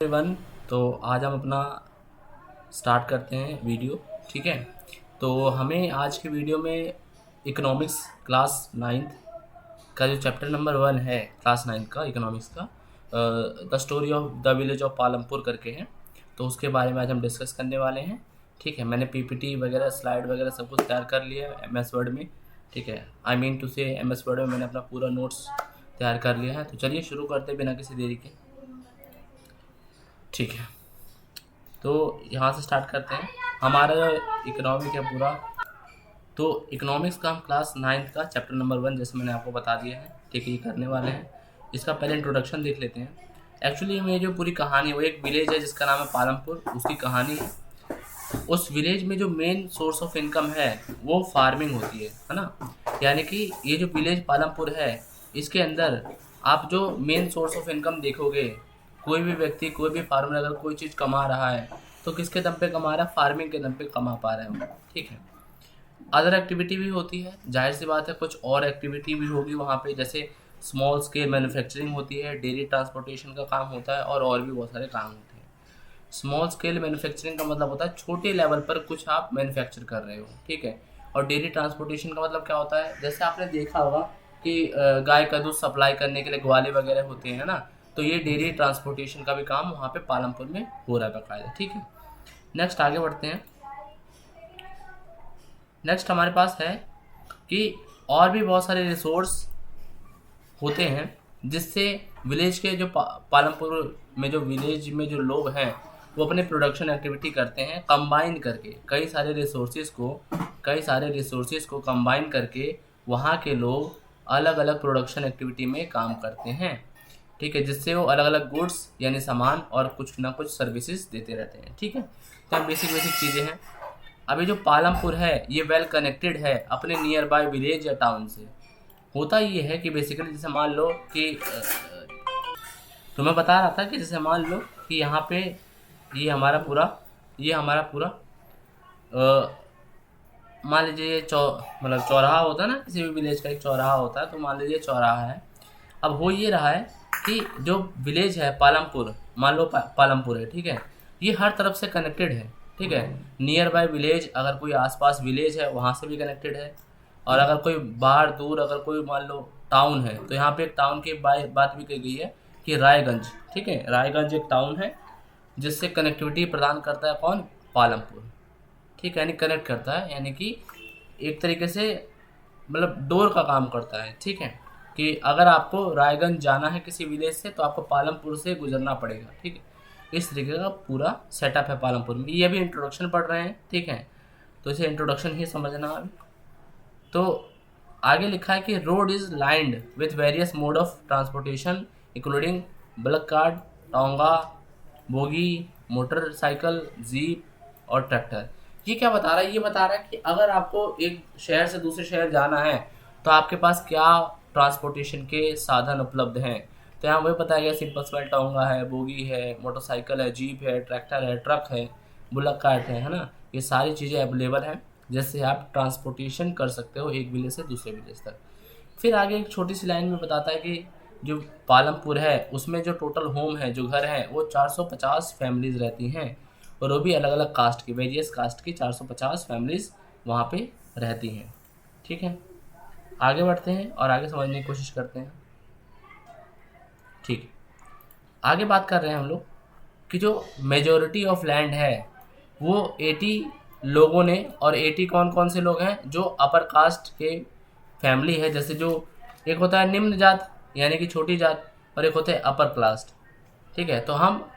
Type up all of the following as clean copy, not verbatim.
Everyone. तो आज हम अपना स्टार्ट करते हैं वीडियो। ठीक है, तो हमें आज के वीडियो में इकोनॉमिक्स क्लास नाइन्थ का जो चैप्टर नंबर 1 है क्लास नाइन्थ का इकोनॉमिक्स का, the story of the village of Palampur करके है। तो उसके बारे में आज हम डिस्कस करने वाले हैं। ठीक है, मैंने पीपीटी वगैरह स्लाइड वगैरह सब कुछ तैयार कर लिया है एमएस वर्ड में। ठीक है, आई मीन टू से एमएस वर्ड में मैंने अपना पूरा नोट्स तैयार कर लिया है। तो चलिए शुरू करते हैं बिना किसी देरी के। ठीक है, तो यहाँ से स्टार्ट करते हैं। हमारा इकोनॉमिक है पूरा, तो इकोनॉमिक्स का हम क्लास नाइन्थ का चैप्टर नंबर 1 जैसे मैंने आपको बता दिया है। ठीक है, ये करने वाले हैं। इसका पहले इंट्रोडक्शन देख लेते हैं। एक्चुअली में जो पूरी कहानी है वो एक विलेज है जिसका नाम है पालमपुर, उसकी कहानी है। उस विलेज में जो मेन सोर्स ऑफ इनकम है वो फार्मिंग होती है ना। यानी कि ये जो विलेज पालमपुर है इसके अंदर आप जो मेन सोर्स ऑफ इनकम देखोगे, कोई भी व्यक्ति कोई भी फार्मर अगर कोई चीज़ कमा रहा है तो किसके दम पे कमा रहा है? फार्मिंग के दम पे कमा पा रहे हैं। ठीक है, अदर एक्टिविटी भी होती है, जाहिर सी बात है कुछ और एक्टिविटी भी होगी वहाँ पे, जैसे स्मॉल स्केल मैन्युफैक्चरिंग होती है, डेयरी ट्रांसपोर्टेशन का काम होता है और भी बहुत सारे काम होते हैं। स्मॉल स्केल मैन्युफैक्चरिंग का मतलब होता है छोटे लेवल पर कुछ आप मैन्युफैक्चर कर रहे हो। ठीक है, और डेयरी ट्रांसपोर्टेशन का मतलब क्या होता है? जैसे आपने देखा होगा कि गाय का दूध सप्लाई करने के लिए ग्वाले वगैरह होते हैं ना, तो ये डेयरी ट्रांसपोर्टेशन का भी काम वहाँ पे पालमपुर में हो रहा है बाकायदा। ठीक है, नेक्स्ट आगे बढ़ते हैं। नेक्स्ट हमारे पास है कि और भी बहुत सारे रिसोर्स होते हैं जिससे विलेज के जो पालमपुर में जो विलेज में जो लोग हैं वो अपने प्रोडक्शन एक्टिविटी करते हैं कंबाइन करके। कई सारे रिसोर्सेज को कंबाइन करके वहाँ के लोग अलग अलग प्रोडक्शन एक्टिविटी में काम करते हैं। ठीक है, जिससे वो अलग अलग गुड्स यानी सामान और कुछ ना कुछ सर्विसेज देते रहते हैं। ठीक है, तो बेसिक चीज़ें हैं। अभी जो पालमपुर है ये वेल कनेक्टेड है अपने नियर बाय विलेज या टाउन से। होता ये है कि बेसिकली जैसे मान लो कि तो मैं बता रहा था कि जैसे मान लो कि यहाँ पे ये हमारा पूरा मान लीजिए ये मतलब चौराहा होता है ना, किसी भी विलेज का एक चौराहा होता है, तो मान लीजिए चौराहा है। अब हो ये रहा है कि जो विलेज है पालमपुर, मान लो पालमपुर है, ठीक है, ये हर तरफ से कनेक्टेड है। ठीक है, नियर बाय विलेज, अगर कोई आसपास विलेज है वहाँ से भी कनेक्टेड है, और अगर कोई बाहर दूर अगर कोई मान लो टाउन है, तो यहाँ पे एक टाउन की बात भी कही गई है कि रायगंज। ठीक है, रायगंज एक टाउन है जिससे कनेक्टिविटी प्रदान करता है कौन? पालमपुर। ठीक है, यानी कनेक्ट करता है, यानी कि एक तरीके से मतलब डोर का काम करता है। ठीक है, कि अगर आपको रायगंज जाना है किसी विलेज से तो आपको पालमपुर से गुजरना पड़ेगा। ठीक है, इस तरीके का पूरा सेटअप है पालमपुर में। ये अभी इंट्रोडक्शन पढ़ रहे हैं। ठीक है, तो इसे इंट्रोडक्शन ही समझना अभी। तो आगे लिखा है कि road is lined with various mode of transportation including bulk cart, tonga, bogie, motorcycle, jeep और ट्रैक्टर। ये क्या बता रहा है? ये बता रहा है कि अगर आपको एक शहर से दूसरे शहर जाना है तो आपके पास क्या ट्रांसपोर्टेशन के साधन उपलब्ध हैं। तो यहाँ वही बताया गया, सिंपल स्वेल टोंगा है, बोगी है, मोटरसाइकिल है, जीप है, ट्रैक्टर है, ट्रक है, बुलक कार्ट है ना। ये सारी चीज़ें अवेलेबल हैं जिससे आप ट्रांसपोर्टेशन कर सकते हो एक विलेज से दूसरे विलेज तक। फिर आगे एक छोटी सी लाइन में बताता है कि जो पालमपुर है उसमें जो टोटल होम है, जो घर हैं, वो 450 फैमिलीज़ रहती हैं, और वो भी अलग अलग कास्ट की, वेरियस कास्ट की 450 फैमिलीज़ वहाँ पे रहती हैं। ठीक है, आगे बढ़ते हैं और आगे समझने की कोशिश करते हैं। ठीक है, आगे बात कर रहे हैं हम लोग कि जो मेजॉरिटी ऑफ लैंड है वो 80 लोगों ने, और 80 कौन कौन से लोग हैं? जो अपर कास्ट के फैमिली है, जैसे जो एक होता है निम्न जात यानी कि छोटी जात, और एक होता है अपर कास्ट। ठीक है, तो हम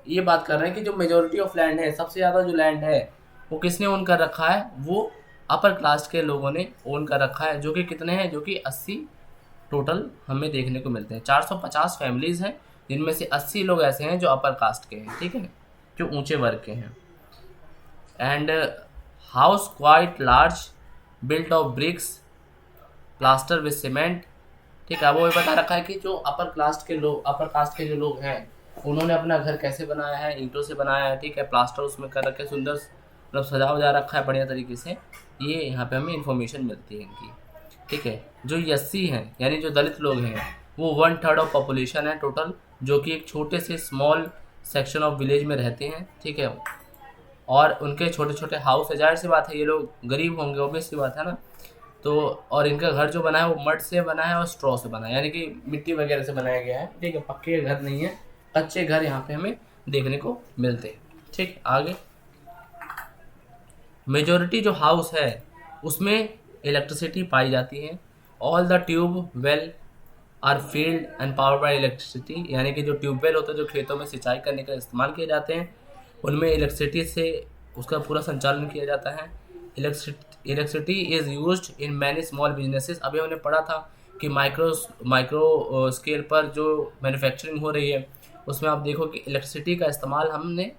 ये बात कर रहे हैं कि जो मेजॉरिटी ऑफ लैंड है, सबसे ज़्यादा जो लैंड है वो किसने ओन कर रखा है? वो अपर क्लास के लोगों ने ओन कर रखा है, जो कि कितने हैं? जो कि 80 टोटल हमें देखने को मिलते हैं। 450 फैमिलीज़ हैं जिनमें से 80 लोग ऐसे हैं जो अपर कास्ट के हैं। ठीक है, जो ऊंचे वर्ग के हैं। And house quite large, built of BRICS, plaster with cement. ठीक है, वो ये बता रखा है कि जो अपर कास्ट के जो लोग हैं उन्होंने अपना घर कैसे बनाया है? ईंटों से बनाया है। ठीक है, प्लास्टर उसमें कर रखे, सुंदर मतलब सजा वजा रखा है बढ़िया तरीके से। ये यहाँ पे हमें इन्फॉर्मेशन मिलती है इनकी। ठीक है, जो एससी हैं यानी जो दलित लोग हैं वो 1/3 ऑफ पॉपुलेशन है टोटल, जो कि एक छोटे से स्मॉल सेक्शन ऑफ विलेज में रहते हैं, ठीक है, और उनके छोटे छोटे हाउस है, जाहिर सी बात है ये लोग गरीब होंगे, ऑब्वियस सी बात है ना। तो और इनका घर जो बना है वो मड से बना है और स्ट्रॉ से बना है, यानी कि मिट्टी वगैरह से बनाया गया है, ठीक है, पक्के घर नहीं है, कच्चे घर यहाँ पे हमें देखने को मिलते हैं। ठीक, आगे मेजोरिटी जो हाउस है उसमें इलेक्ट्रिसिटी पाई जाती है। All the tube well are field and power by electricity, यानी कि जो ट्यूबवेल होते हैं जो खेतों में सिंचाई करने का इस्तेमाल किए जाते हैं, उनमें इलेक्ट्रिसिटी से उसका पूरा संचालन किया जाता है। Electricity is used in many small businesses. अभी हमने पढ़ा था कि माइक्रो स्केल पर जो मैन्युफैक्चरिंग हो रही है उसमें आप देखो कि इलेक्ट्रिसिटी का इस्तेमाल हमने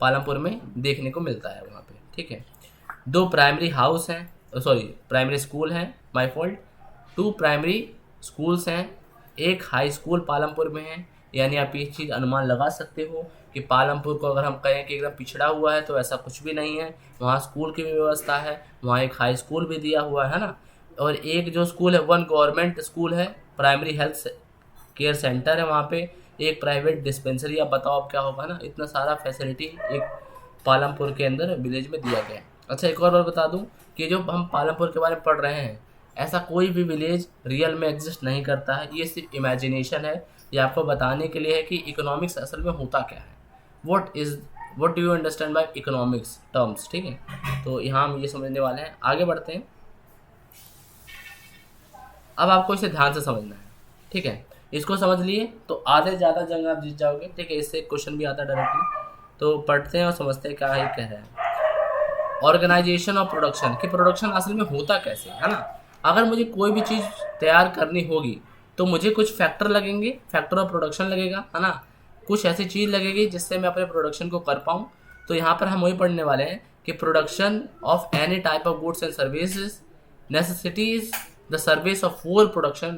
पालमपुर में देखने को मिलता है वहाँ पे, ठीक है। 2 प्राइमरी हाउस हैं, प्राइमरी स्कूल हैं, माय फॉल्ट। 2 प्राइमरी स्कूल्स हैं, एक हाई स्कूल पालमपुर में है। यानी आप ये चीज़ अनुमान लगा सकते हो कि पालमपुर को अगर हम कहें कि एकदम पिछड़ा हुआ है तो ऐसा कुछ भी नहीं है, वहाँ स्कूल की भी व्यवस्था है, वहाँ एक हाई स्कूल भी दिया हुआ है ना। और एक जो स्कूल है 1 गवर्नमेंट स्कूल है, प्राइमरी हेल्थ केयर सेंटर है वहाँ पे, एक प्राइवेट डिस्पेंसरी। आप बताओ अब क्या होगा ना, इतना सारा फैसिलिटी एक पालमपुर के अंदर विलेज में दिया गया है। अच्छा, एक और बात बता दूं कि जो हम पालमपुर के बारे में पढ़ रहे हैं, ऐसा कोई भी विलेज रियल में एग्जिस्ट नहीं करता है, ये सिर्फ इमेजिनेशन है। ये आपको बताने के लिए है कि इकोनॉमिक्स असल में होता क्या है, what do you understand by economics terms, ठीक है। तो यहाँ हम ये समझने वाले हैं, आगे बढ़ते हैं। अब आपको इसे ध्यान से समझना है, ठीक है। इसको समझ लिए तो आधे ज़्यादा जंग आप जीत जाओगे, ठीक है। इससे क्वेश्चन भी आता है डायरेक्टली, तो पढ़ते हैं और समझते हैं क्या ही कह रहे हैं। ऑर्गेनाइजेशन ऑफ प्रोडक्शन, कि प्रोडक्शन असल में होता कैसे है ना। अगर मुझे कोई भी चीज़ तैयार करनी होगी तो मुझे कुछ फैक्टर लगेंगे, फैक्टर ऑफ प्रोडक्शन लगेगा, है ना। कुछ ऐसी चीज़ लगेगी जिससे मैं अपने प्रोडक्शन को कर पाऊँ। तो यहाँ पर हम वही पढ़ने वाले हैं कि production of any type of goods and services necessities the service of 4 production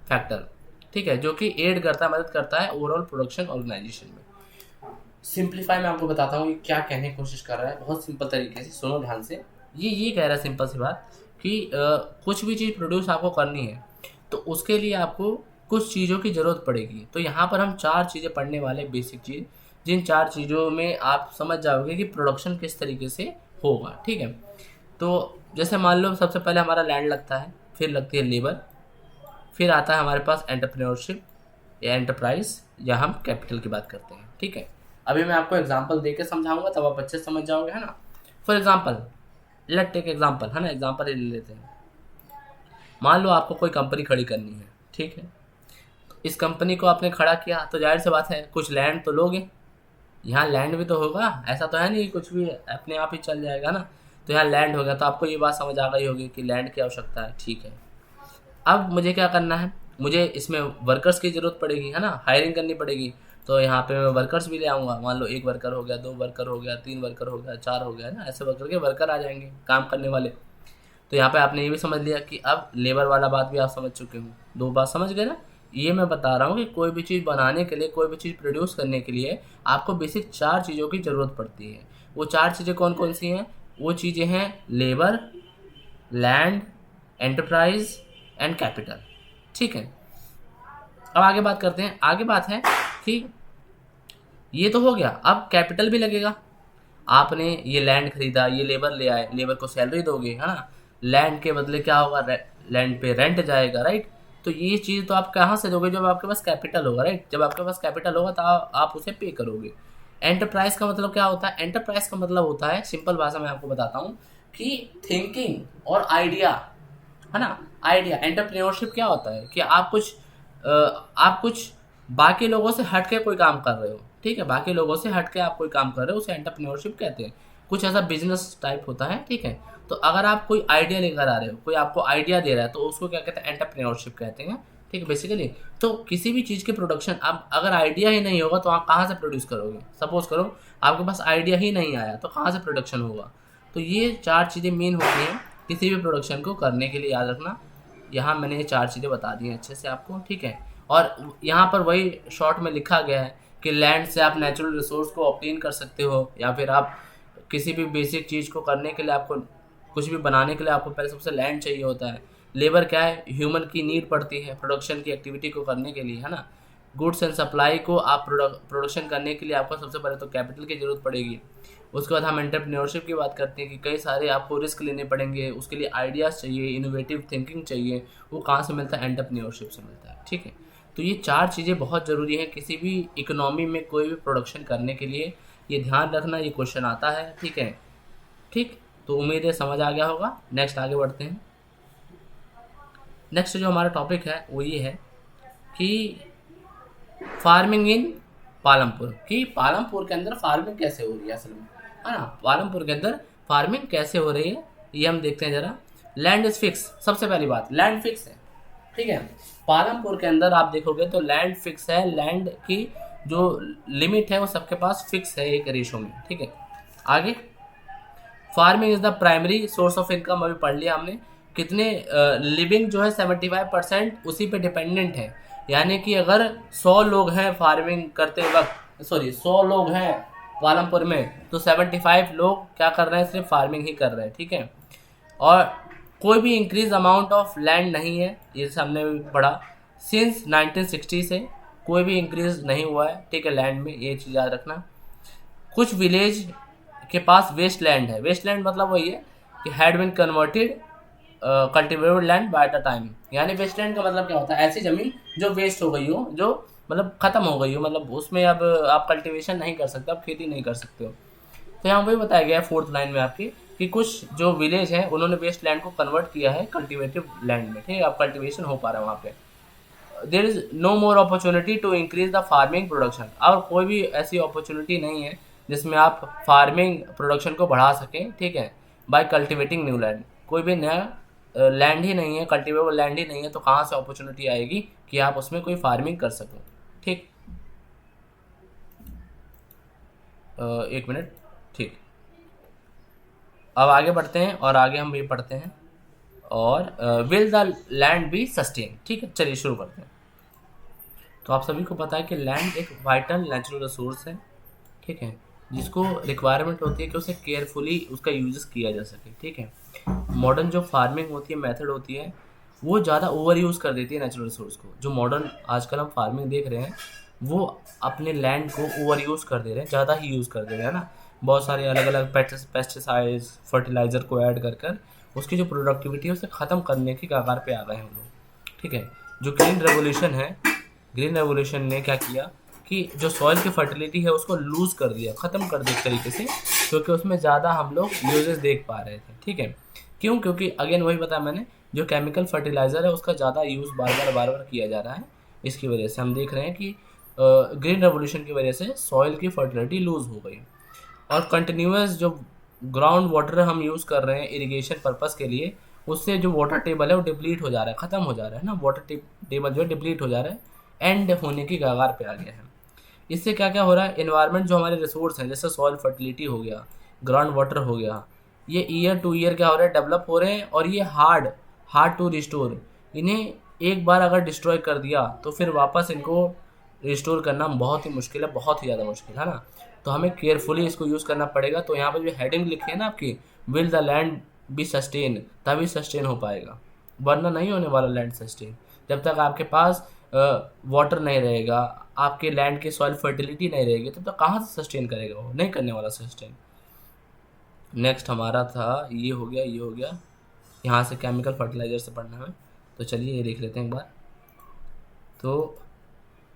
factor, ठीक है, जो कि एड करता है, मदद करता है ओवरऑल प्रोडक्शन ऑर्गेनाइजेशन में। सिंप्लीफाई मैं आपको बताता हूँ क्या कहने की कोशिश कर रहा है, बहुत सिंपल तरीके से सुनो ध्यान से। ये कह रहा है सिंपल सी बात कि कुछ भी चीज़ प्रोड्यूस आपको करनी है तो उसके लिए आपको कुछ चीज़ों की ज़रूरत पड़ेगी। तो यहाँ पर हम 4 चीज़ें पढ़ने वाले, बेसिक चीज़, जिन 4 चीज़ों में आप समझ जाओगे कि प्रोडक्शन किस तरीके से होगा, ठीक है। तो जैसे मान लो सबसे पहले हमारा लैंड लगता है, फिर लगती है लेबर, फिर आता है हमारे पास एंटरप्रेन्योरशिप या एंटरप्राइज, या हम कैपिटल की बात करते हैं, ठीक है। अभी मैं आपको एग्जांपल देके समझाऊंगा तब आप अच्छे से समझ जाओगे, है ना। For example, let take example, है ना, एग्जांपल ले लेते हैं। मान लो आपको कोई कंपनी खड़ी करनी है, ठीक है। तो इस कंपनी को आपने खड़ा किया तो जाहिर सी बात है कुछ लैंड तो लोगे, यहाँ लैंड भी तो होगा, ऐसा तो है नहीं कुछ भी अपने आप ही चल जाएगा ना। तो यहाँ लैंड हो गया, तो आपको ये बात समझ आ गई होगी कि लैंड की आवश्यकता है, ठीक है। अब मुझे क्या करना है, मुझे इसमें वर्कर्स की ज़रूरत पड़ेगी, है ना, हायरिंग करनी पड़ेगी। तो यहाँ पे मैं वर्कर्स भी ले आऊँगा, मान लो 1 वर्कर हो गया, 2 वर्कर हो गया, 3 वर्कर हो गया, 4 हो गया, है ना, ऐसे वर्कर आ जाएंगे काम करने वाले। तो यहाँ पे आपने ये भी समझ लिया कि अब लेबर वाला बात भी आप समझ चुके हो, 2 बात समझ गए ना। ये मैं बता रहा हूँ कि कोई भी चीज़ बनाने के लिए, कोई भी चीज़ प्रोड्यूस करने के लिए आपको बेसिक 4 चीज़ों की ज़रूरत पड़ती है। वो 4 चीज़ें कौन कौन सी हैं? वो चीज़ें हैं labour, land, enterprise and capital, ठीक है। अब आगे बात करते हैं। आगे बात है कि ये तो हो गया, अब कैपिटल भी लगेगा। आपने ये लैंड खरीदा, ये लेबर ले आए, लेबर को सैलरी दोगे, है ना। लैंड के बदले क्या होगा, लैंड पे रेंट जाएगा, राइट। तो ये चीज़ तो आप कहाँ से दोगे, जब आपके पास कैपिटल होगा, राइट। जब आपके पास कैपिटल होगा तो आप उसे पे करोगे। एंटरप्राइज का मतलब क्या होता है? एंटरप्राइज का मतलब होता है, सिंपल भाषा में आपको बताता हूँ, कि थिंकिंग और आइडिया, है ना। आइडिया, एंटरप्रेन्योरशिप क्या होता है कि आप कुछ बाकी लोगों से हट के कोई काम कर रहे हो, ठीक है। बाकी लोगों से हट के आप कोई काम कर रहे हो, उसे एंटरप्रेन्योरशिप कहते हैं। कुछ ऐसा बिजनेस टाइप होता है, ठीक है। तो अगर आप कोई आइडिया लेकर आ रहे हो, कोई आपको आइडिया दे रहा है, तो उसको क्या कहते हैं? एंटरप्रेन्योरशिप कहते हैं, ठीक है, बेसिकली। तो किसी भी चीज़ के प्रोडक्शन, अब अगर आइडिया ही नहीं होगा तो आप कहाँ से प्रोड्यूस करोगे? सपोज करो आपके पास आइडिया ही नहीं आया तो कहाँ से प्रोडक्शन होगा? तो ये 4 चीज़ें मेन होती हैं किसी भी प्रोडक्शन को करने के लिए, याद रखना। यहाँ मैंने ये 4 चीज़ें बता दी हैं अच्छे से आपको, ठीक है। और यहाँ पर वही शॉर्ट में लिखा गया है कि लैंड से आप नेचुरल रिसोर्स को ऑब्टेन कर सकते हो, या फिर आप किसी भी बेसिक चीज़ को करने के लिए, आपको कुछ भी बनाने के लिए आपको पहले सबसे लैंड चाहिए होता है। लेबर क्या है? ह्यूमन की नीड पड़ती है प्रोडक्शन की एक्टिविटी को करने के लिए, है ना। गुड्स एंड सप्लाई को आप प्रोडक्शन करने के लिए आपको सबसे पहले तो कैपिटल की ज़रूरत पड़ेगी। उसके बाद हम एंटरप्रेन्योरशिप की बात करते हैं कि कई सारे आपको रिस्क लेने पड़ेंगे, उसके लिए आइडियाज़ चाहिए, इनोवेटिव थिंकिंग चाहिए। वो कहाँ से मिलता है? एंटरप्रेन्योरशिप से मिलता है। ठीक है, तो ये 4 चीज़ें बहुत ज़रूरी हैं किसी भी इकोनॉमी में कोई भी प्रोडक्शन करने के लिए। ये ध्यान रखना, ये क्वेश्चन आता है। ठीक है, ठीक, तो उम्मीद है समझ आ गया होगा। नेक्स्ट आगे बढ़ते हैं। नेक्स्ट जो हमारा टॉपिक है वो ये है कि फार्मिंग इन पालमपुर, कि पालमपुर के अंदर फार्मिंग कैसे हो रही है असल में, है ना। पालमपुर के अंदर फार्मिंग कैसे हो रही है ये हम देखते हैं ज़रा। लैंड इज़ फिक्स, सबसे पहली बात लैंड फिक्स है। ठीक है, पालमपुर के अंदर आप देखोगे तो लैंड फिक्स है। लैंड की जो लिमिट है वो सबके पास फिक्स है एक रेशो में। ठीक है, आगे farming is the primary source of income, अभी पढ़ लिया हमने। कितने लिविंग जो है 75% उसी पे डिपेंडेंट है। यानी कि अगर 100 लोग हैं फार्मिंग करते वक्त, 100 लोग हैं पालमपुर में, तो 75 लोग क्या कर रहे हैं? सिर्फ फार्मिंग ही कर रहे हैं। ठीक है, और कोई भी इंक्रीज अमाउंट ऑफ लैंड नहीं है, ये हमने भी पढ़ा। सिंस 1960 से कोई भी इंक्रीज नहीं हुआ है। ठीक है, लैंड में, ये चीज़ याद रखना। कुछ विलेज के पास वेस्ट लैंड है। वेस्ट लैंड मतलब वही है कि had been converted cultivated land by the time. यानी वेस्ट लैंड का मतलब क्या होता है? ऐसी ज़मीन जो वेस्ट हो गई हो, जो मतलब ख़त्म हो गई हो, मतलब उसमें अब आप कल्टिवेशन नहीं कर सकते, आप खेती नहीं कर सकते हो। तो यहाँ वही बताया गया है 4th लाइन में आपकी कि कुछ जो विलेज हैं उन्होंने वेस्ट लैंड को कन्वर्ट किया है कल्टिवेटिव लैंड में। ठीक है, अब कल्टिवेशन हो पा रहा है वहाँ पे। There is no more opportunity to increase the farming production. और कोई भी ऐसी अपॉर्चुनिटी नहीं है जिसमें आप फार्मिंग प्रोडक्शन को बढ़ा सकें। ठीक है, बाय कल्टिवेटिंग न्यू लैंड। कोई भी नया लैंड ही नहीं है, कल्टिवेबल लैंड ही नहीं है, तो कहाँ से अपॉर्चुनिटी आएगी कि आप उसमें कोई फार्मिंग कर सको। ठीक, एक मिनट। ठीक, अब आगे बढ़ते हैं और आगे हम ये पढ़ते हैं और will the land B sustain. ठीक है, चलिए शुरू करते हैं। तो आप सभी को पता है कि लैंड एक वाइटल नेचुरल रिसोर्स है। ठीक है, जिसको रिक्वायरमेंट होती है कि उसे केयरफुली उसका यूजेस किया जा सके। ठीक है, मॉडर्न जो फार्मिंग होती है, मेथड होती है, वो ज़्यादा ओवर यूज़ कर देती है नेचुरल रिसोर्स को। जो मॉडर्न आजकल हम फार्मिंग देख रहे हैं वो अपने लैंड को ओवर यूज़ कर दे रहे हैं, ज़्यादा ही यूज़ कर दे रहे हैं ना। बहुत सारे अलग अलग पेस्टिसाइड्स, फर्टिलाइज़र को ऐड कर कर उसकी जो प्रोडक्टिविटी है उसे ख़त्म करने की कगार पे आ गए हैं हम लोग। ठीक है, जो ग्रीन रेवोल्यूशन है, ग्रीन रेवोल्यूशन ने क्या किया कि जो सॉइल की फर्टिलिटी है उसको लूज़ कर दिया, ख़त्म कर दिया एक तरीके से, क्योंकि उसमें ज़्यादा हम लोग यूजेस देख पा रहे थे। ठीक है, क्यों? क्योंकि अगेन वही बताया मैंने, जो केमिकल फर्टिलाइज़र है उसका ज़्यादा यूज़ बार बार किया जा रहा है। इसकी वजह से हम देख रहे हैं कि ग्रीन रेवोल्यूशन की वजह से सॉइल की फर्टिलिटी लूज़ हो गई। और कंटिन्यूस जो ग्राउंड वाटर हम यूज़ कर रहे हैं इरिगेशन पर्पज़ के लिए, उससे जो वाटर टेबल है वो डिप्लीट हो जा रहा है, ख़त्म हो जा रहा है ना। वाटर टेबल जो है डिप्लीट हो जा रहा है, एंड होने की कगार पे आ गया है। इससे क्या क्या हो रहा है? एनवायरनमेंट जो हमारे रिसोर्स हैं, जैसे सॉइल फर्टिलिटी हो गया, ग्राउंड वाटर हो गया, ये ईयर टू ईयर क्या हो रहा है? डेवलप हो रहे हैं, और ये हार्ड टू रिस्टोर। इन्हें एक बार अगर डिस्ट्रॉय कर दिया तो फिर वापस इनको रिस्टोर करना बहुत ही मुश्किल है, बहुत ही ज़्यादा मुश्किल है ना। तो हमें केयरफुली इसको यूज़ करना पड़ेगा। तो यहाँ पर जो हेडिंग लिखी है ना आपकी, will the land B sustain, तभी सस्टेन हो पाएगा, वरना नहीं होने वाला लैंड सस्टेन। जब तक आपके पास वाटर नहीं रहेगा, आपके लैंड की सॉइल फर्टिलिटी नहीं रहेगी, तब तक कहाँ से सस्टेन करेगा? वो नहीं करने वाला सस्टेन। नेक्स्ट हमारा था ये हो गया, ये हो गया। यहाँ से केमिकल फर्टिलाइज़र से पढ़ना है, तो चलिए ये देख लेते हैं एक बार। तो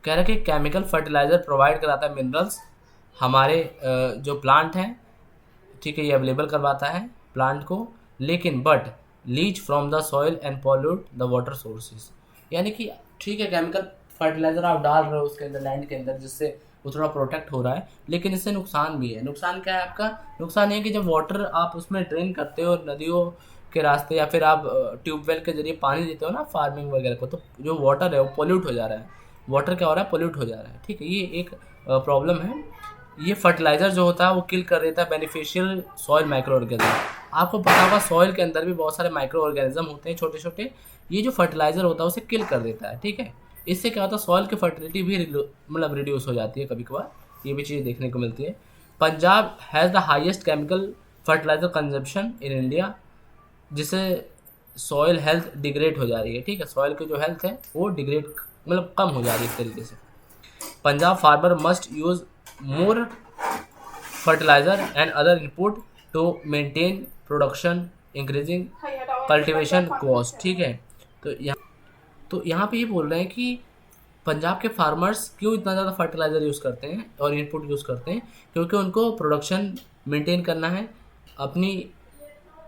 कह रहा है कि केमिकल फर्टिलाइज़र प्रोवाइड कराता है मिनरल्स हमारे जो प्लांट हैं। ठीक है, ये अवेलेबल करवाता है प्लांट को, लेकिन but leach from the soil and pollute the water sources. यानी कि ठीक है, केमिकल फर्टिलाइज़र आप डाल रहे हो उसके अंदर, लैंड के अंदर, जिससे वो थोड़ा प्रोटेक्ट हो रहा है, लेकिन इससे नुकसान भी है। नुकसान क्या है आपका? नुकसान ये है कि जब वाटर आप उसमें ड्रेन करते हो नदियों के रास्ते, या फिर आप ट्यूबवेल के जरिए पानी देते हो ना फार्मिंग वगैरह को, तो जो वाटर है वो पोल्यूट हो जा रहा है। वाटर क्या हो रहा है? पोल्यूट हो जा रहा है। ठीक है, ये एक प्रॉब्लम है। ये फर्टिलाइज़र जो होता है वो किल कर देता है बेनिफिशियल सॉइल माइक्रो ऑर्गेनिज्म। आपको पता होगा सॉइल के अंदर भी बहुत सारे माइक्रो ऑर्गेनिज्म होते हैं छोटे छोटे, ये जो फर्टिलाइज़र होता है उसे किल कर देता है। ठीक है, इससे क्या होता है? सॉइल की फर्टिलिटी भी मतलब रिड्यूस हो जाती है कभी कभार, ये भी चीज़ देखने को मिलती है। Punjab has the highest chemical fertiliser consumption in India, जिससे सॉइल हेल्थ डिग्रेड हो जा रही है। ठीक है, सॉइल की जो हेल्थ है वो डिग्रेड मतलब कम हो जा रही है एक तरीके से। Punjab farmer must use more fertilizer and other input to maintain production increasing cultivation cost. ठीक है, तो यहाँ पे ये बोल रहे हैं कि पंजाब के फार्मर्स क्यों इतना ज़्यादा फर्टिलाइज़र यूज़ करते हैं और इनपुट यूज़ करते हैं, क्योंकि उनको प्रोडक्शन मेंटेन करना है, अपनी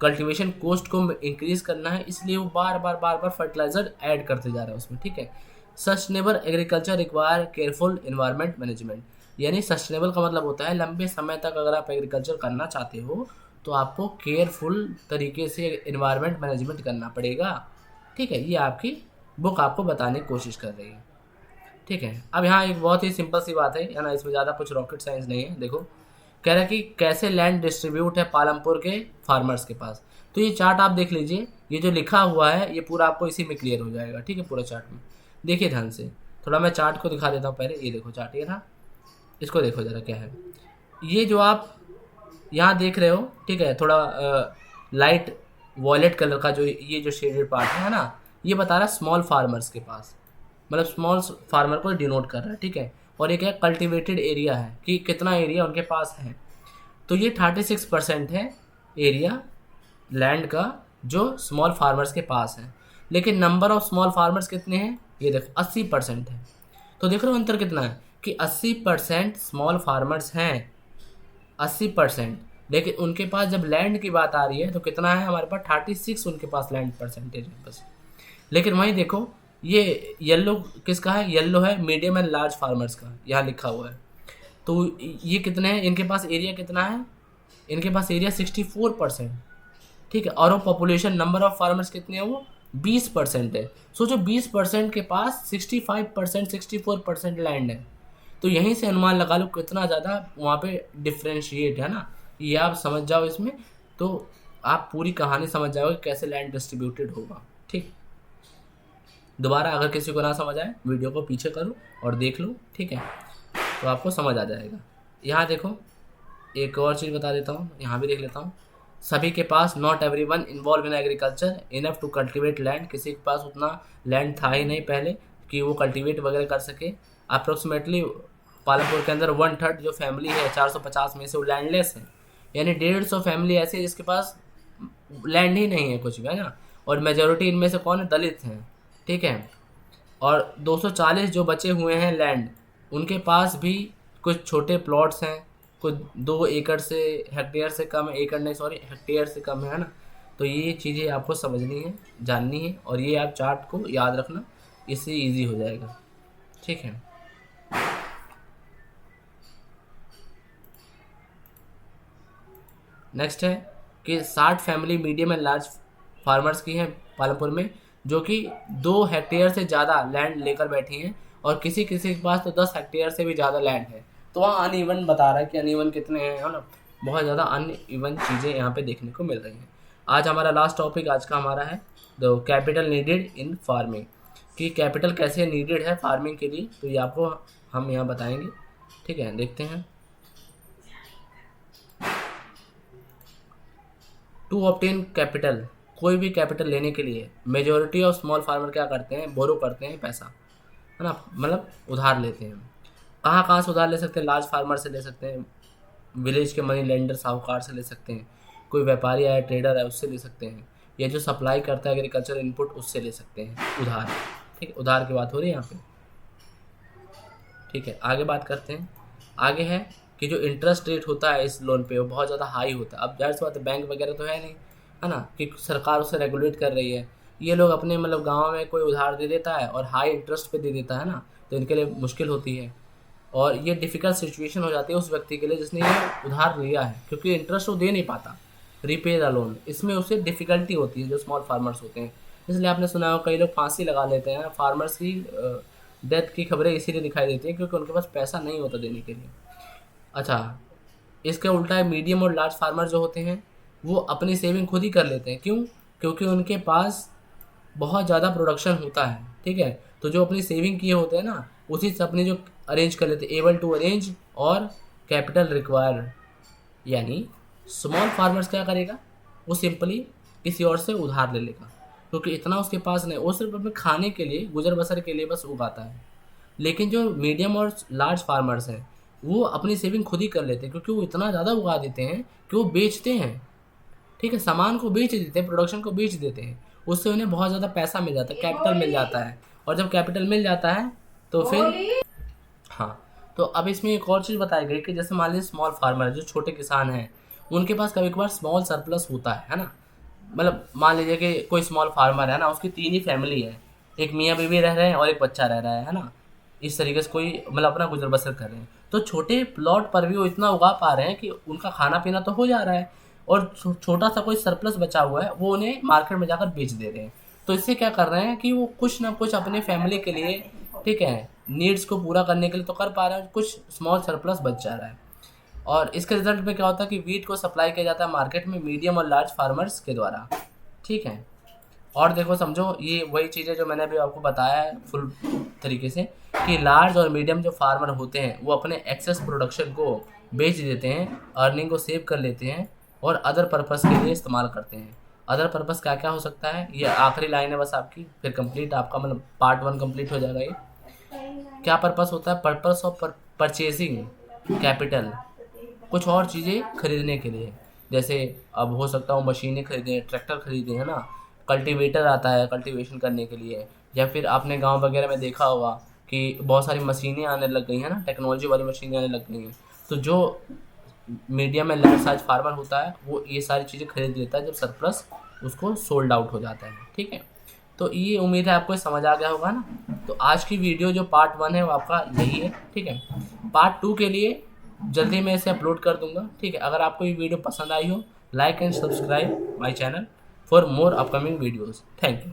कल्टीवेशन कॉस्ट को इंक्रीज़ करना है, इसलिए वो बार बार फर्टिलाइज़र ऐड करते जा रहे हैं उसमें। ठीक है, sustainable agriculture require careful environment management, यानी सस्टेनेबल का मतलब होता है लंबे समय तक अगर आप एग्रीकल्चर करना चाहते हो तो आपको केयरफुल तरीके से इन्वायरमेंट मैनेजमेंट करना पड़ेगा। ठीक है, ये आपकी बुक आपको बताने की कोशिश कर रही है। ठीक है, अब यहाँ एक बहुत ही सिंपल सी बात है ना, इसमें ज़्यादा कुछ रॉकेट साइंस नहीं है। देखो कह रहा है कि कैसे लैंड डिस्ट्रीब्यूट है पालमपुर के फार्मर्स के पास। तो ये चार्ट आप देख लीजिए, ये जो लिखा हुआ है ये पूरा आपको इसी में क्लियर हो जाएगा। ठीक है, पूरा चार्ट में देखिए ध्यान से, थोड़ा मैं चार्ट को दिखा देता हूँ पहले। ये देखो चार्ट, ये था, इसको देखो ज़रा क्या है। ये जो आप यहाँ देख रहे हो, ठीक है, थोड़ा लाइट वॉयलेट कलर का जो ये जो शेडेड पार्ट है ना, ये बता रहा है स्मॉल फार्मर्स के पास, मतलब स्मॉल फार्मर को डिनोट कर रहा है। ठीक है, और एक है कल्टीवेटेड एरिया है कि कितना एरिया उनके पास है। तो ये 36% है एरिया लैंड का जो स्मॉल फार्मर्स के पास है, लेकिन नंबर ऑफ स्मॉल फार्मर्स कितने हैं, ये देखो 80% है। तो देख रहे हो अंतर कितना है कि 80% स्मॉल फार्मर्स हैं, 80%, लेकिन उनके पास जब लैंड की बात आ रही है तो कितना है, हमारे पास 36 उनके पास लैंड परसेंटेज है बस। लेकिन वहीं देखो ये येलो किसका है, येलो है मीडियम एंड लार्ज फार्मर्स का, यहाँ लिखा हुआ है। तो ये कितने हैं, इनके पास एरिया कितना है, इनके पास एरिया 64%। ठीक है, और वो पॉपुलेशन नंबर ऑफ फार्मर्स कितने हैं, वो 20% है। सोचो 20% के पास 65% 64% लैंड है, तो यहीं से अनुमान लगा लो कितना ज़्यादा वहाँ पे डिफ्रेंशिएट है ना। ये आप समझ जाओ इसमें, तो आप पूरी कहानी समझ जाओगे कैसे लैंड डिस्ट्रीब्यूटेड होगा। ठीक, दोबारा अगर किसी को ना समझ आए वीडियो को पीछे करो और देख लो। ठीक है, तो आपको समझ आ जाएगा। यहाँ देखो एक और चीज़ बता देता हूँ, यहाँ भी देख लेता हूँ। सभी के पास not everyone involve in agriculture enough to cultivate land, किसी के पास उतना लैंड था ही नहीं पहले कि वो कल्टीवेट वगैरह कर सके। अप्रोक्सीमेटली पालमपुर के अंदर 1/3 जो फैमिली है 450 में से वो लैंडलेस है, यानी 150 फैमिली ऐसी है जिसके पास लैंड ही नहीं है कुछ भी, है ना। और मेजोरिटी इनमें से कौन है, दलित हैं। ठीक है, और 240 जो बचे हुए हैं लैंड, उनके पास भी कुछ छोटे प्लॉट्स हैं, कुछ 2 एकड़ से हेक्टेयर से कम है, एकड़ नहीं सॉरी हेक्टेयर से कम है ना। तो ये चीज़ें आपको समझनी है, जाननी है, और ये आप चार्ट को याद रखना, इससे इजी हो जाएगा। ठीक है, नेक्स्ट है कि 60 family medium and large farmers की हैं पालमपुर में, जो कि 2 हेक्टेयर से ज़्यादा लैंड लेकर बैठी हैं, और किसी किसी के पास तो 10 हेक्टेयर से भी ज़्यादा लैंड है। तो वहाँ अनइवन बता रहा है कि अनइवन कितने हैं, है ना। बहुत ज़्यादा अनइवन चीज़ें यहाँ पे देखने को मिल रही हैं। आज हमारा लास्ट टॉपिक आज का हमारा है the capital needed in farming, कि कैपिटल कैसे नीडेड है फार्मिंग के लिए, तो ये आपको हम यहाँ बताएंगे। ठीक है, देखते हैं। टू ऑब्टेन कैपिटल, कोई भी कैपिटल लेने के लिए मेजोरिटी ऑफ स्मॉल फार्मर क्या करते हैं, बोरो करते हैं पैसा, है ना, मतलब उधार लेते हैं। कहाँ कहाँ से उधार ले सकते हैं, लार्ज फार्मर से ले सकते हैं, विलेज के मनी लेंडर साहूकार से ले सकते हैं, कोई व्यापारी है ट्रेडर है उससे ले सकते हैं, या जो सप्लाई करता है एग्रीकल्चर इनपुट उससे ले सकते हैं उधार। ठीक है, उधार की बात हो रही है यहाँ पे। ठीक है, आगे बात करते हैं। आगे है कि जो इंटरेस्ट रेट होता है इस लोन पे वो बहुत ज़्यादा हाई होता है। अब जाहिर सी बात है, बैंक वगैरह तो है नहीं, है ना, कि सरकार उसे रेगुलेट कर रही है। ये लोग अपने मतलब गांव में कोई उधार दे देता है और हाई इंटरेस्ट पे दे देता है ना, तो इनके लिए मुश्किल होती है, और ये डिफ़िकल्ट सिचुएशन हो जाती है उस व्यक्ति के लिए जिसने ये उधार लिया है, क्योंकि इंटरेस्ट वो दे नहीं पाता, रीपे द लोन, इसमें उसे डिफ़िकल्टी होती है जो स्मॉल फार्मर्स होते हैं। इसलिए आपने सुना हो कई लोग फांसी लगा लेते हैं, फार्मर्स की डेथ की खबरें इसीलिए दिखाई देती हैं क्योंकि उनके पास पैसा नहीं होता देने के लिए। अच्छा, इसके उल्टा है मीडियम और लार्ज फार्मर जो होते हैं वो अपनी सेविंग खुद ही कर लेते हैं। क्यों? क्योंकि उनके पास बहुत ज़्यादा प्रोडक्शन होता है। ठीक है, तो जो अपनी सेविंग किए होते हैं ना उसी से अपने जो अरेंज कर लेते हैं, एबल टू अरेंज और कैपिटल रिक्वायर। यानी स्मॉल फार्मर्स क्या करेगा, वो सिंपली किसी और से उधार ले लेगा, क्योंकि इतना उसके पास नहीं, वो सिर्फ अपने खाने के लिए गुजर बसर के लिए बस उगाता है। लेकिन जो मीडियम और लार्ज फार्मर्स हैं वो अपनी सेविंग खुद ही कर लेते हैं, क्योंकि वो इतना ज़्यादा उगा देते हैं कि वो बेचते हैं, ठीक है, सामान को बेच देते हैं, प्रोडक्शन को बेच देते हैं, उससे उन्हें बहुत ज़्यादा पैसा मिल जाता है, कैपिटल मिल जाता है। और जब कैपिटल मिल जाता है तो फिर हाँ, तो अब इसमें एक और चीज़ बताई गई कि जैसे मान लीजिए स्मॉल फार्मर जो छोटे किसान हैं उनके पास कभी कभार स्मॉल सरप्लस होता है ना। मतलब मान लीजिए कि कोई स्मॉल फार्मर है ना, उसकी 3 ही फैमिली है, एक मियाँ बीवी रह रहे हैं और एक बच्चा रह रहा है ना, इस तरीके से कोई मतलब अपना गुजर बसर कर रहे हैं। तो छोटे प्लॉट पर भी वो इतना उगा पा रहे हैं कि उनका खाना पीना तो हो जा रहा है, और छोटा सा कोई सरप्लस बचा हुआ है वो उन्हें मार्केट में जाकर बेच दे रहे हैं। तो इससे क्या कर रहे हैं कि वो कुछ ना कुछ अपने फैमिली के लिए, ठीक है, नीड्स को पूरा करने के लिए तो कर पा रहे हैं, कुछ स्मॉल सरप्लस बच जा रहा है। और इसके रिजल्ट में क्या होता है कि वीट को सप्लाई किया जाता है मार्केट में मीडियम और लार्ज फार्मर्स के द्वारा, ठीक है। और देखो समझो, ये वही चीज़ें जो मैंने अभी आपको बताया है फुल तरीके से, कि लार्ज और मीडियम जो फार्मर होते हैं वो अपने एक्सेस प्रोडक्शन को बेच देते हैं, अर्निंग को सेव कर लेते हैं और अदर पर्पस के लिए इस्तेमाल करते हैं। अदर पर्पस क्या क्या हो सकता है, ये आखिरी लाइन है बस आपकी, फिर कंप्लीट आपका मतलब पार्ट 1 कंप्लीट हो जाएगा। ये क्या पर्पस होता है, पर्पस ऑफ परचेजिंग कैपिटल, कुछ और चीज़ें खरीदने के लिए, जैसे अब हो सकता है मशीनें खरीदें, ट्रैक्टर खरीदें, है ना, कल्टीवेटर आता है कल्टीवेशन करने के लिए, या फिर आपने गांव वगैरह में देखा होगा कि बहुत सारी मशीनें आने लग गई हैं ना, टेक्नोलॉजी वाली मशीनें आने लग गई हैं। तो जो मीडियम में लार्ज साइज फार्मर होता है वो ये सारी चीज़ें खरीद लेता है जब सरप्लस उसको सोल्ड आउट हो जाता है, ठीक है। तो ये उम्मीद है आपको समझ आ गया होगा ना। तो आज की वीडियो जो पार्ट 1 है वो आपका यही है, ठीक है। पार्ट 2 के लिए जल्दी मैं इसे अपलोड कर दूंगा, ठीक है। अगर आपको ये वीडियो पसंद आई हो, like and subscribe my channel for more upcoming videos. Thank you.